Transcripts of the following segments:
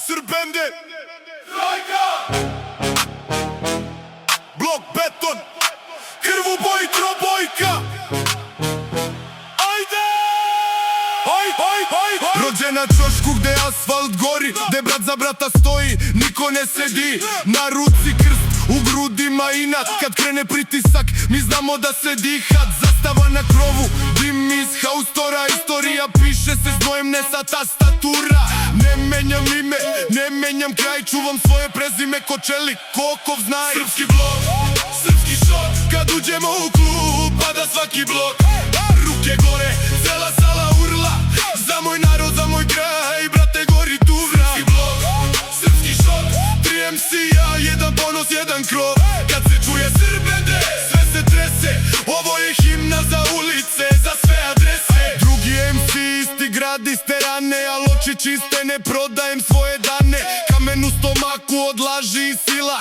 Srbende Rajka Blok beton Krvu boji trobojka Ajde Rođen na čošku gde asfalt gori, gde brat za brata stoji, niko ne sedi. Na ruci krst, u grudima inat, kad krene pritisak mi znamo da se dihat. Zastava na krovu, dim iz haustora, istorija piše se znojem, ne sa tastatura. Ne menjam ime, ne menjam kraj, čuvam svoje prezime ko čelik, kokov znaj. Srpski blok, srpski šok, kad uđemo u klub pada svaki blok. Ruke gore, cela sala urla, za moj narod, za moj kraj, brate gori tuvra. Srpski blok, srpski šok, 3 MC-a, jedan ponos, jedan krov. Kad se čuje Srbende, sve se trese, ovo je himna za ulice, za sve adrese. Drugi MC, isti grad, iste rane, al oči čiste, ne prodajem svoje dane. Kamen u stomaku odlaži i sila,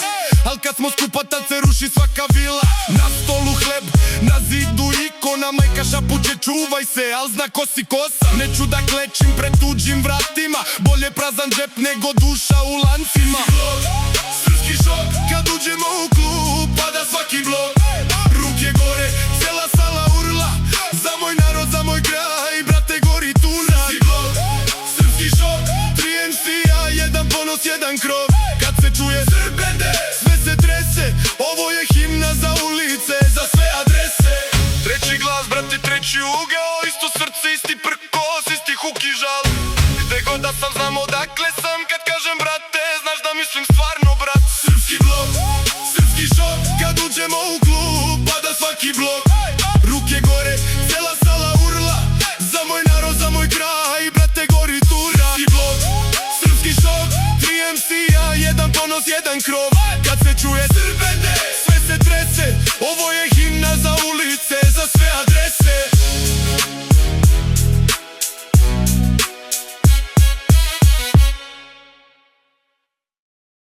al kad smo skupa tad se ruši svaka vila. Na stolu hleb, na zidu ikona, majka šapuće čuvaj se, al zna ko si kosa. Neću da klečim pred tuđim vratima, bolje prazan džep nego duša u lancima. Srpski šok, kad uđemo u klub pada svaki blok. Ruke gore, cela sala urla, za moj narod, za moj kraj, brate gori tuna. Srpski šok, 3 MC-a, jedan ponos, jedan krov. Kad se čuje Srbende, sve se trese, ovo je himna za ulice, za sve adrese. Treći glas, brate, treći ugao, isto srce, isti prkos, isti huk i žal. Gde god da sam, znam odakle sam, kad kažem brate, znaš da mislim stvarno brat. Srpski blok, srpski šok, kad uđemo u klub pada svaki blok. Ruke gore, cela sala urla, za moj narod, za moj kraj, brate gori tura. Srpski blok, srpski šok, 3 MC-a, jedan ponos, jedan krov. Kad se čuje